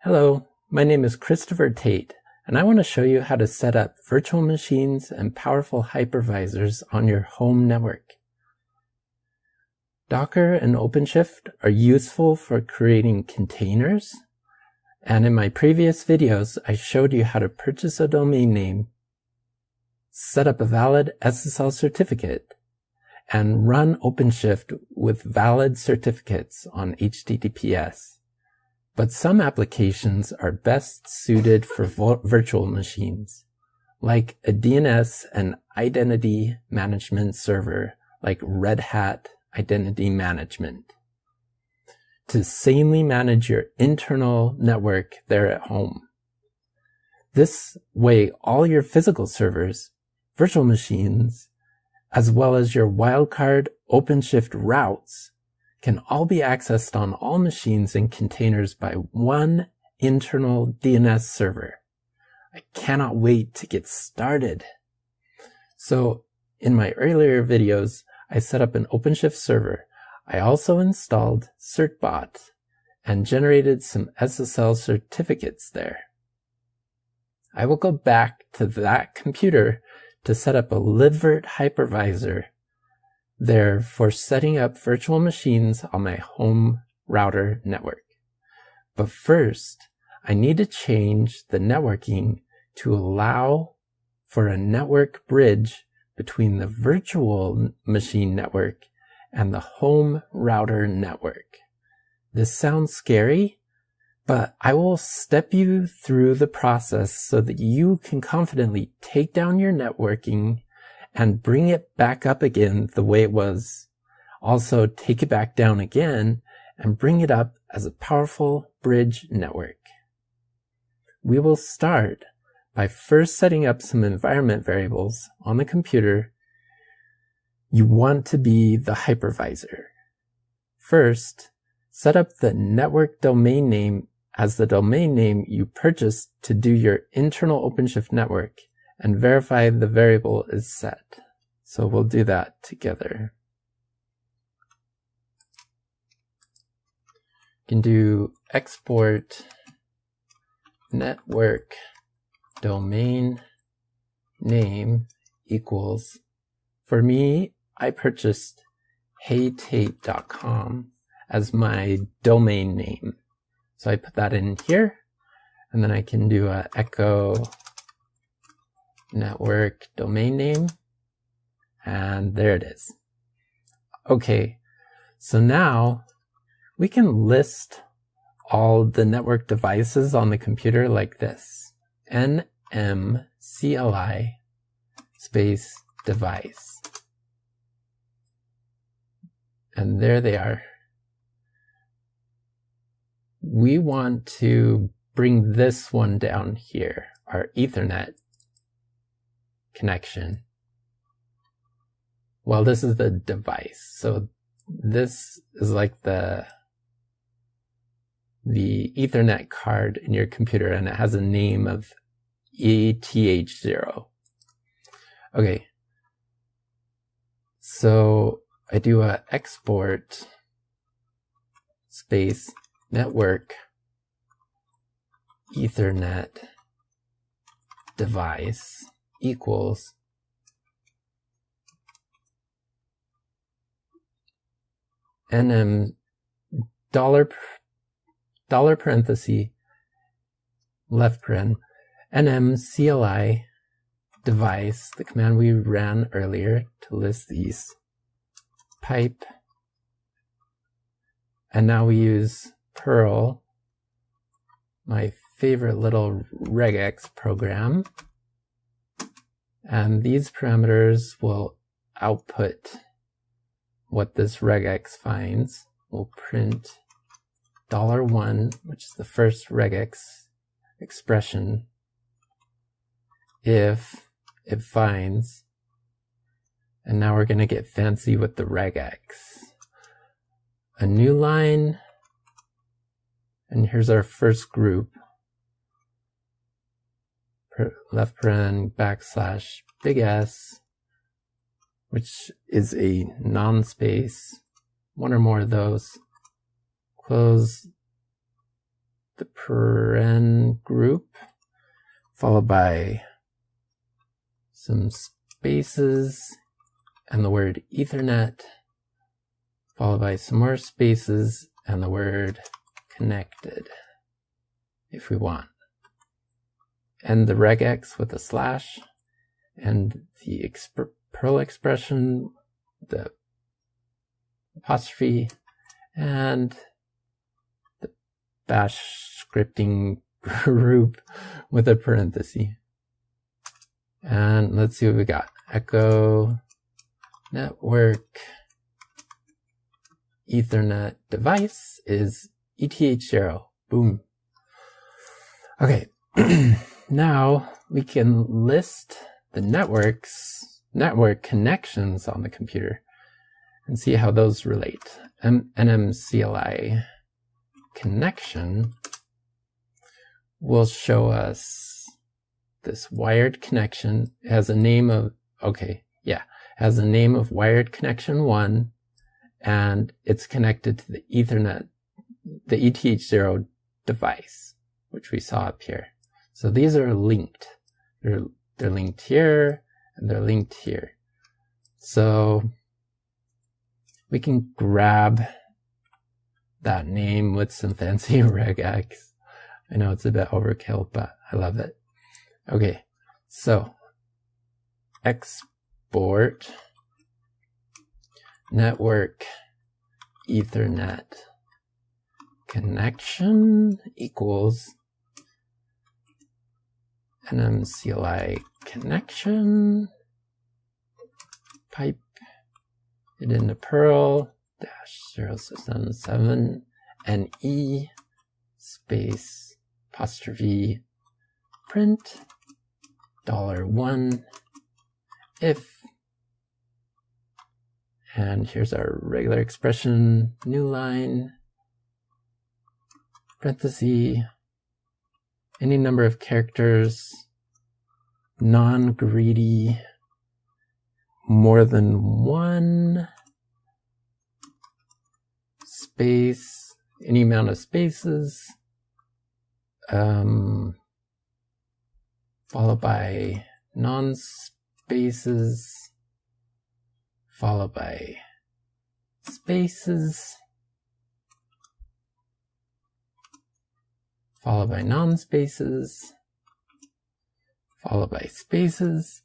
Hello, my name is Christopher Tate, and I want to show you how to set up virtual machines and powerful hypervisors on your home network. Docker and OpenShift are useful for creating containers, and in my previous videos, I showed you how to purchase a domain name, set up a valid SSL certificate, and run OpenShift with valid certificates on HTTPS. But some applications are best suited for virtual machines, like a DNS and identity management server like Red Hat Identity Management, to sanely manage your internal network there at home. This way, all your physical servers, virtual machines, as well as your wildcard OpenShift routes can all be accessed on all machines and containers by one internal DNS server. I cannot wait to get started. So in my earlier videos, I set up an OpenShift server. I also installed certbot and generated some SSL certificates there. I will go back to that computer to set up a Libvirt hypervisor there for setting up virtual machines on my home router network. But first, I need to change the networking to allow for a network bridge between the virtual machine network and the home router network. This sounds scary, but I will step you through the process so that you can confidently take down your networking and bring it back up again the way it was. Also, take it back down again and bring it up as a powerful bridge network. We will start by first setting up some environment variables on the computer you want to be the hypervisor. First, set up the network domain name as the domain name you purchased to do your internal OpenShift network, and verify the variable is set. So we'll do that together. You can do export network domain name equals, for me, I purchased heytate.com as my domain name. So I put that in here, and then I can do a echo network domain name, and there it is. Okay, so now we can list all the network devices on the computer like this: nmcli space device. And there they are. We want to bring this one down here, our Ethernet connection. Well, this is the device. So this is like the Ethernet card in your computer, and it has a name of ETH0. Okay. So I do a export space network Ethernet device equals nm dollar parenthesis left paren nmcli device, the command we ran earlier to list these, pipe, and now we use Perl, my favorite little regex program, and these parameters will output what this regex finds. We'll print $1, which is the first regex expression, if it finds, and now we're going to get fancy with the regex. A new line, and here's our first group, left paren backslash big S, which is a non-space, one or more of those, close the paren group, followed by some spaces and the word Ethernet, followed by some more spaces and the word connected, if we want. And the regex with a slash, and the Perl expression, the apostrophe, and the bash scripting group with a parenthesis. And let's see what we got. Echo network Ethernet device is ETH0. Boom. Okay. Now we can list the network connections on the computer and see how those relate. NMCLI connection will show us this wired connection. It has a name of, has a name of wired connection 1, and it's connected to the Ethernet, the ETH0 device, which we saw up here. So these are linked. They're linked here, and they're linked here. So we can grab that name with some fancy regex. I know it's a bit overkill, but I love it. Okay, so export network Ethernet connection equals NMCLI connection, pipe it into Perl -077 NE space apostrophe print $1 if, and here's our regular expression, new line, parenthesis, any number of characters, non-greedy, more than one, space, any amount of spaces, followed by non-spaces, followed by spaces, followed by non-spaces, followed by spaces,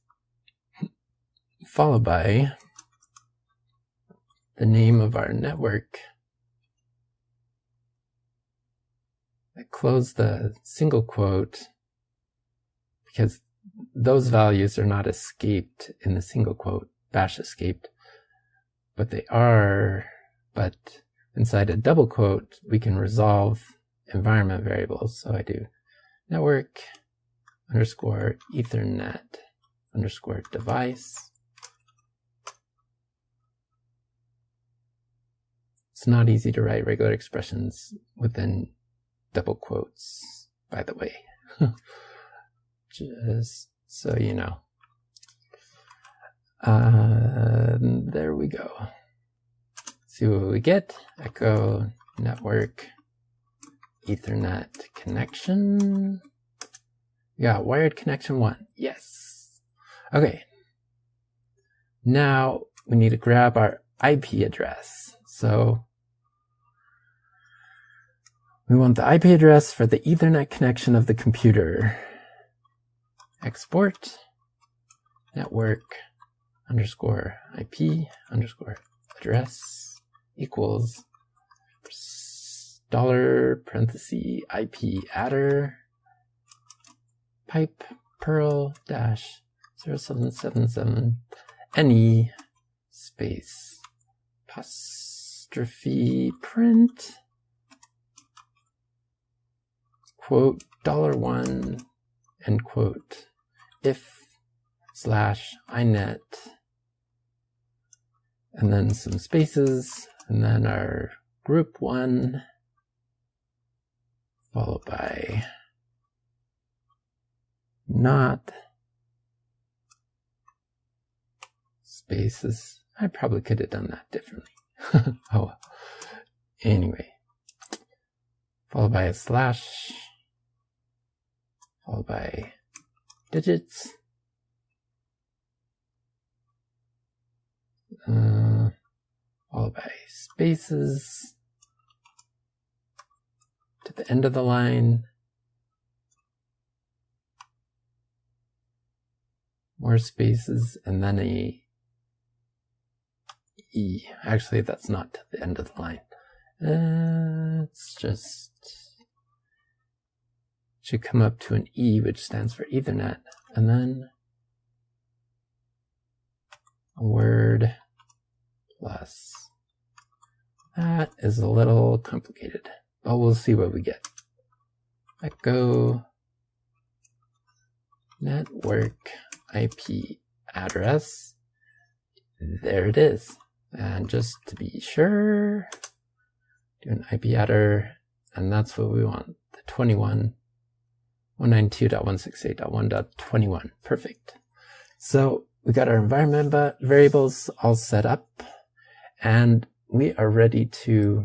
followed by the name of our network. I close the single quote because those values are not escaped in the single quote, bash escaped, but they are, but inside a double quote, we can resolve environment variables. So I do network underscore Ethernet underscore device. It's not easy to write regular expressions within double quotes, by the way. Just so you know. There we go. See what we get. Echo network Ethernet connection. Yeah, wired connection 1. Yes. Okay. Now we need to grab our IP address. So we want the IP address for the Ethernet connection of the computer. Export network underscore IP underscore address equals $parenthesis IP adder pipe Perl -0777 NE space apostrophe print quote $1 end quote if /inet, and then some spaces, and then our group 1 followed by not spaces. I probably could have done that differently. Oh, anyway, followed by a slash, followed by digits, followed by spaces to the end of the line, more spaces, and then a E. Actually, that's not to the end of the line. It's just should come up to an E, which stands for Ethernet, and then a word plus. That is a little complicated, but we'll see what we get. Echo network IP address. There it is. And just to be sure, do an IP adder, and that's what we want. The 192.168.1.21. Perfect. So we got our environment variables all set up, and we are ready to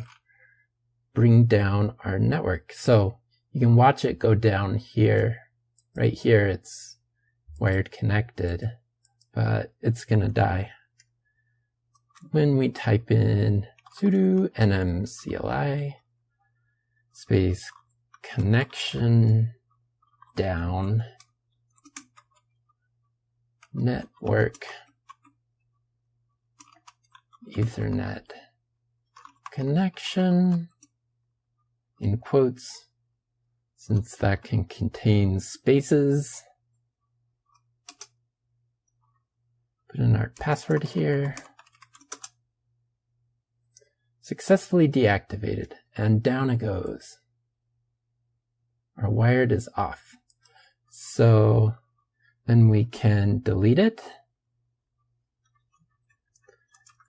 bring down our network. So you can watch it go down here. Right here, it's wired connected, but it's gonna die when we type in sudo nmcli space connection down network Ethernet connection, in quotes, since that can contain spaces. Put in our password here. Successfully deactivated, and down it goes. Our wired is off. So then we can delete it.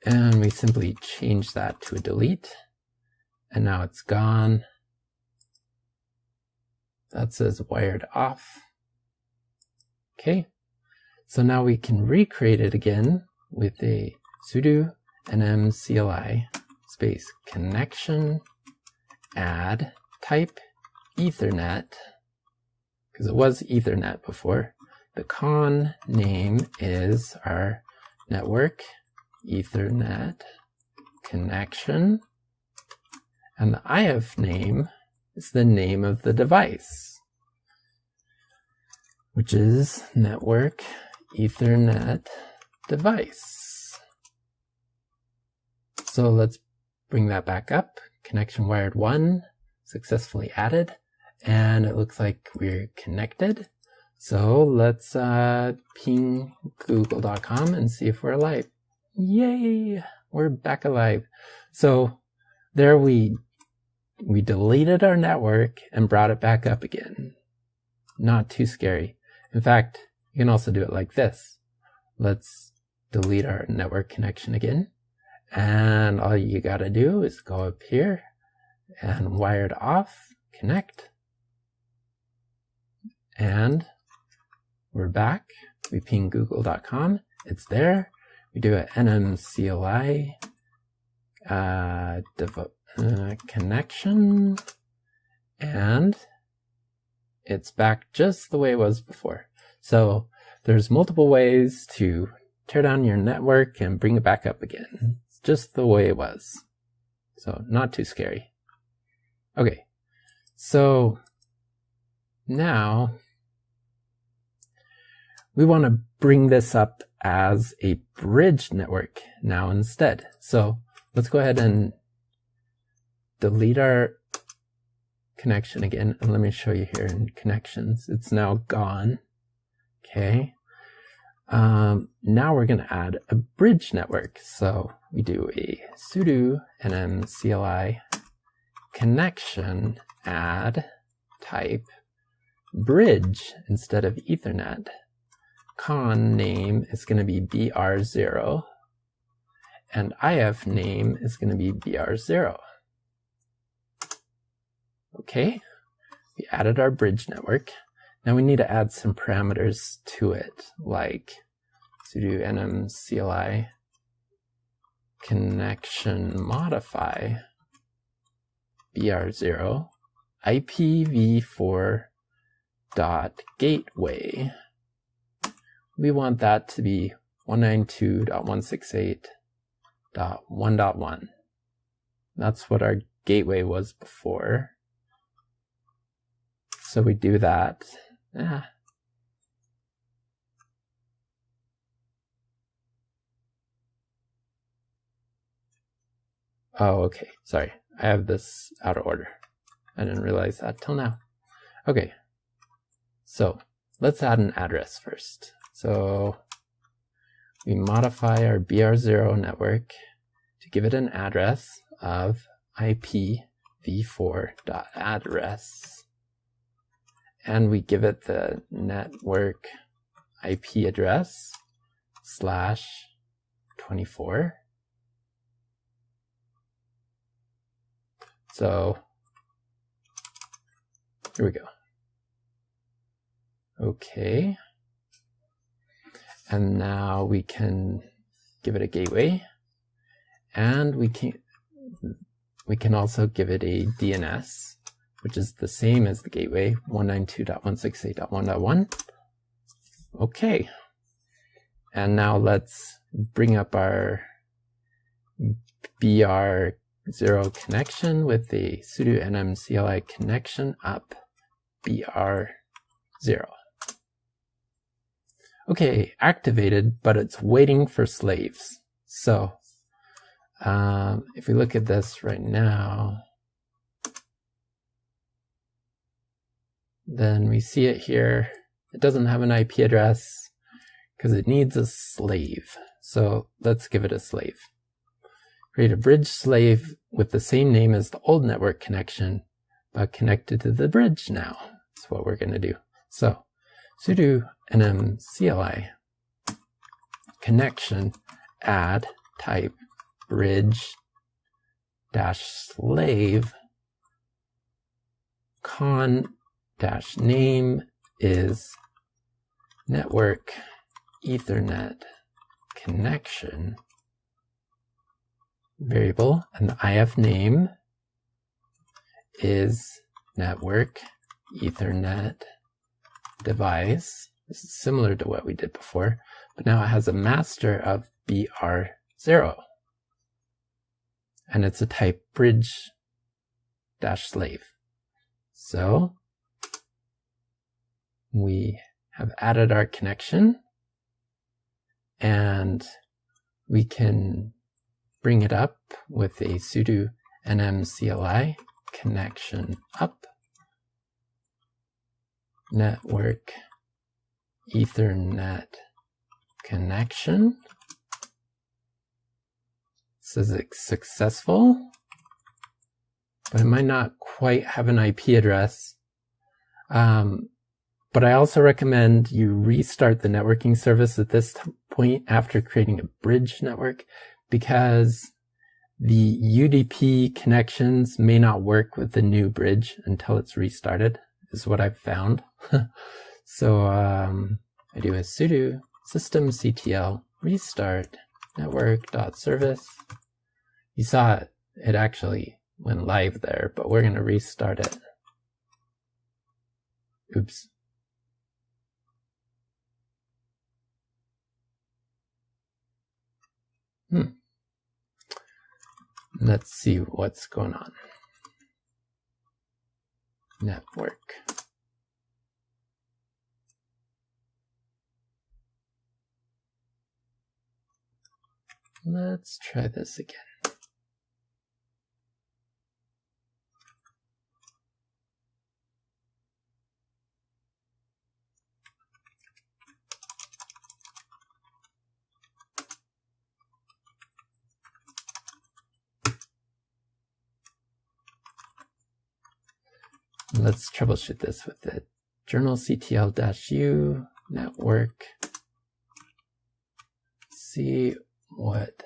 And we simply change that to a delete. And now it's gone. That says wired off. Okay. So now we can recreate it again with a sudo nmcli space connection add type Ethernet, because it was Ethernet before. The con name is our network Ethernet connection, and the IF name is the name of the device, which is network Ethernet device. So let's bring that back up. Connection wired 1 successfully added, and it looks like we're connected. So let's ping google.com and see if we're alive. Yay, we're back alive. So there we deleted our network and brought it back up again. Not too scary. In fact, you can also do it like this. Let's delete our network connection again. And all you gotta do is go up here and wired off, connect. And we're back. We ping google.com. It's there. We do an nmcli connection, and it's back just the way it was before. So there's multiple ways to tear down your network and bring it back up again. It's just the way it was. So not too scary. Okay, so now we want to bring this up as a bridge network now instead. So let's go ahead and delete our connection again. And let me show you here in connections. It's now gone. Okay. Now we're going to add a bridge network. So we do a sudo nmcli connection add type bridge instead of Ethernet. Con name is going to be BR0, and IF name is going to be BR0. Okay, we added our bridge network. Now we need to add some parameters to it, like sudo nmcli connection modify BR0 IPv4.gateway. We want that to be 192.168.1.1. That's what our gateway was before. So we do that. Oh, okay. Sorry. I have this out of order. I didn't realize that till now. Okay. So let's add an address first. So we modify our BR0 network to give it an address of IPv4.address. And we give it the network IP address /24. So here we go. Okay. And now we can give it a gateway, and we can also give it a DNS, which is the same as the gateway, 192.168.1.1. Okay. And now let's bring up our BR0 connection with the sudo nm CLI connection up BR0. Okay, activated, but it's waiting for slaves. So if we look at this right now, then we see it here. It doesn't have an IP address because it needs a slave. So let's give it a slave. Create a bridge slave with the same name as the old network connection, but connected to the bridge now. That's what we're going to do. So sudo nm CLI connection add type bridge -slave con -name is network Ethernet connection variable, and the IF name is network Ethernet device. This is similar to what we did before, but now it has a master of BR0, and it's a type bridge -slave. So we have added our connection, and we can bring it up with a sudo nm CLI connection up network Ethernet connection. It says it's successful, but it might not quite have an IP address. But I also recommend you restart the networking service at this point after creating a bridge network, because the UDP connections may not work with the new bridge until it's restarted, is what I've found. So I do a sudo systemctl restart network.service. You saw it actually went live there, but we're going to restart it. Oops. Let's see what's going on. Network. Let's try this again. Let's troubleshoot this with the journalctl-u network. See what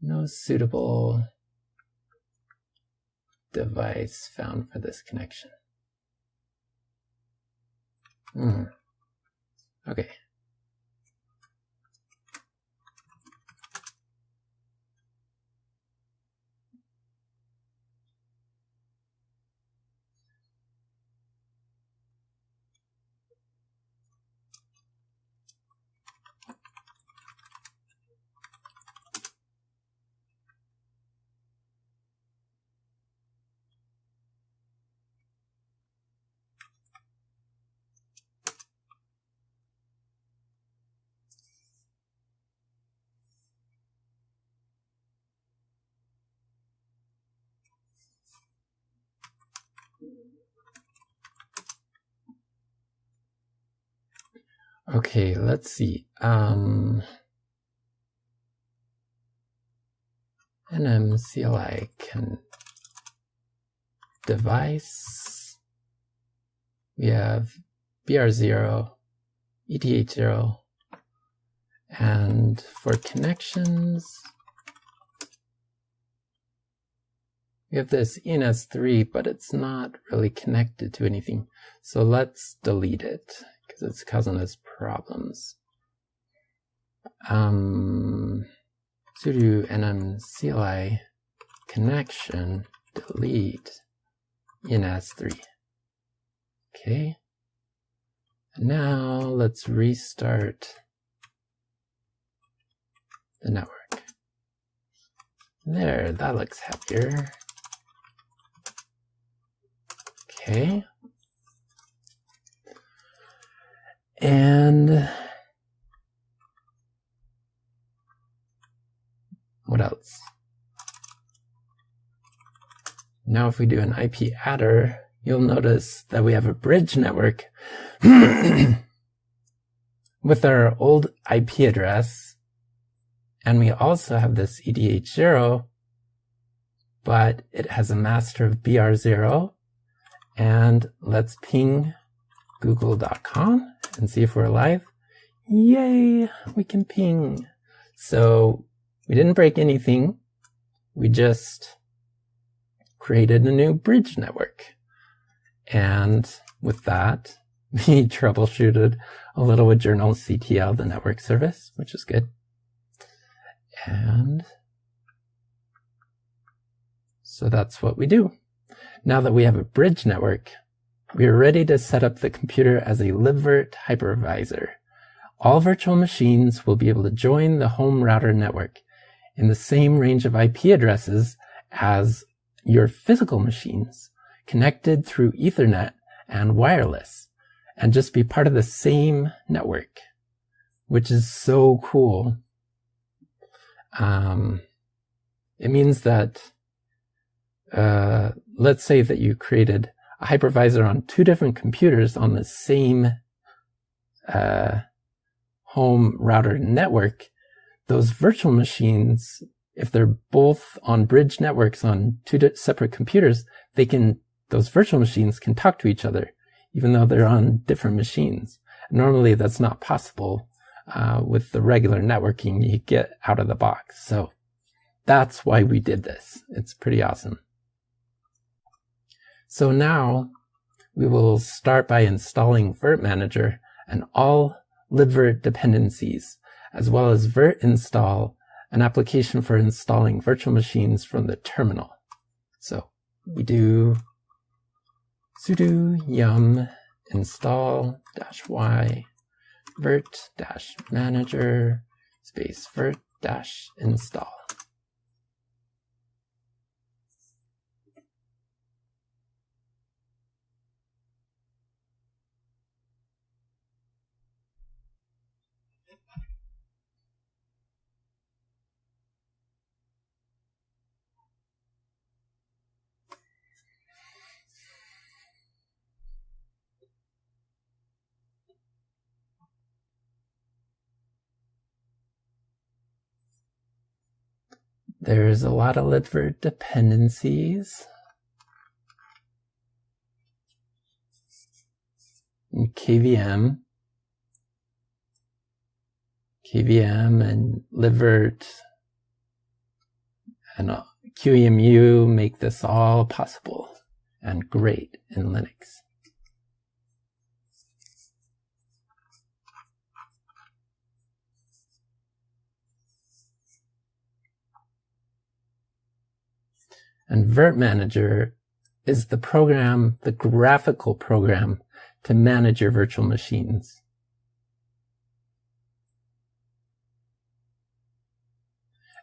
no suitable device found for this connection. Okay. Okay, let's see. NMCLI can device. We have BR0, ETH0, and for connections, we have this ENS3, but it's not really connected to anything. So let's delete it because it's causing us problems. Sudo nmcli connection delete ENS3. Okay. And now let's restart the network. There, that looks happier. Okay. And what else? Now if we do an IP adder, you'll notice that we have a bridge network with our old IP address, and we also have this EDH0, but it has a master of BR0, and let's ping google.com and see if we're live. Yay, we can ping. So we didn't break anything, we just created a new bridge network. And with that, we troubleshooted a little with journalctl, the network service, which is good. And so that's what we do. Now that we have a bridge network, we are ready to set up the computer as a Libvirt hypervisor. All virtual machines will be able to join the home router network in the same range of IP addresses as your physical machines, connected through Ethernet and wireless, and just be part of the same network, which is so cool. It means that, let's say that you created a hypervisor on two different computers on the same home router network. Those virtual machines, if they're both on bridge networks on two separate computers, those virtual machines can talk to each other, even though they're on different machines. Normally, that's not possible with the regular networking you get out of the box. So that's why we did this. It's pretty awesome. So now we will start by installing Virt Manager and all Libvirt dependencies, as well as Virt install, an application for installing virtual machines from the terminal. So we do sudo yum install -y virt-manager space virt-install. There's a lot of Libvirt dependencies. And KVM and Libvirt and QEMU make this all possible and great in Linux. And Virt Manager is the program, the graphical program to manage your virtual machines.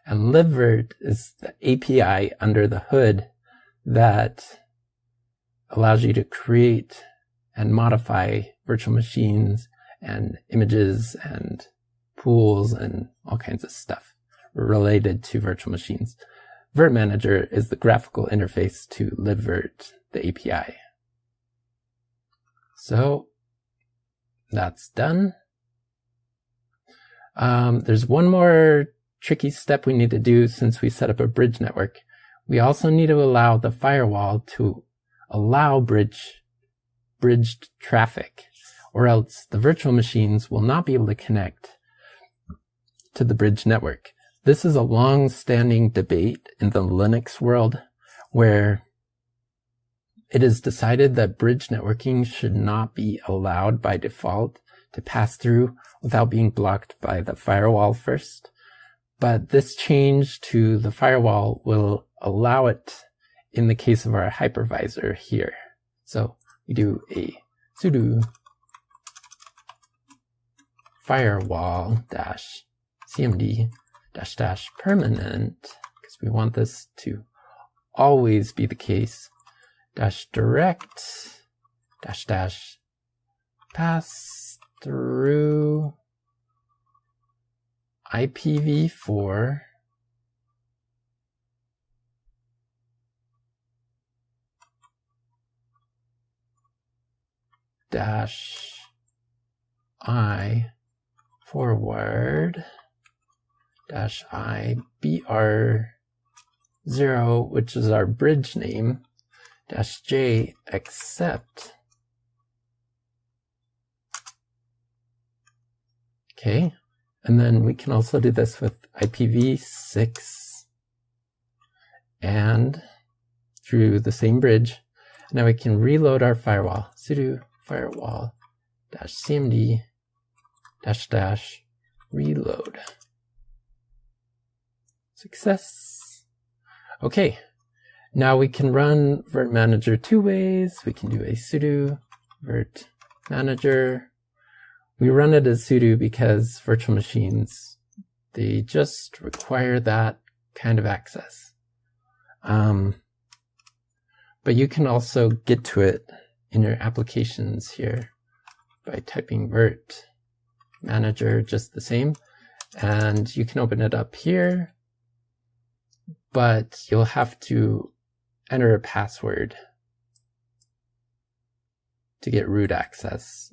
And Libvirt is the API under the hood that allows you to create and modify virtual machines and images and pools and all kinds of stuff related to virtual machines. Virt Manager is the graphical interface to Libvirt, the API. So that's done. There's one more tricky step we need to do since we set up a bridge network. We also need to allow the firewall to allow bridged traffic, or else the virtual machines will not be able to connect to the bridge network. This is a long-standing debate in the Linux world where it is decided that bridge networking should not be allowed by default to pass through without being blocked by the firewall first. But this change to the firewall will allow it in the case of our hypervisor here. So we do a sudo firewall -cmd -permanent, because we want this to always be the case, -direct pass through IPv4 -I forward -IBR0, which is our bridge name, -J accept. Okay, and then we can also do this with IPv6 and through the same bridge. Now we can reload our firewall. Sudo firewall -cmd -reload. Success. Okay, now we can run virt manager two ways. We can do a sudo virt manager. We run it as sudo because virtual machines, they just require that kind of access. But you can also get to it in your applications here by typing virt manager just the same. And you can open it up here, but you'll have to enter a password to get root access.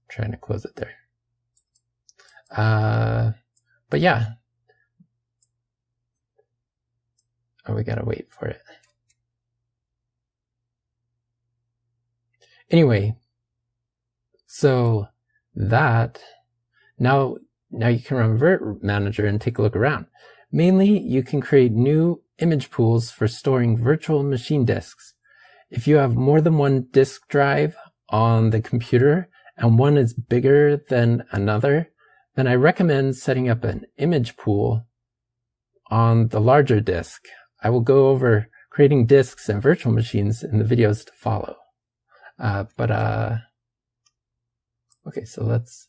Trying to close it there. But yeah. Oh, we gotta wait for it. Anyway, so that, now you can run virt manager and take a look around. Mainly, you can create new image pools for storing virtual machine disks. If you have more than one disk drive on the computer and one is bigger than another, then I recommend setting up an image pool on the larger disk. I will go over creating disks and virtual machines in the videos to follow. Okay, so let's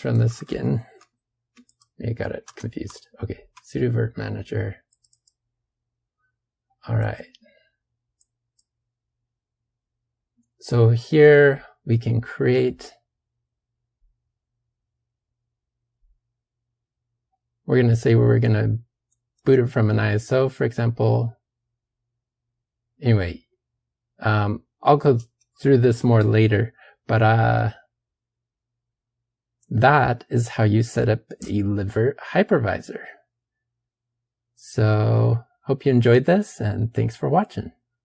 run this again. I got it confused. Okay, sudo virt manager. All right. So here we can create, we're going to say we're going to boot it from an ISO, for example. Anyway, I'll go through this more later, but that is how you set up a Libvirt hypervisor. So hope you enjoyed this, and thanks for watching.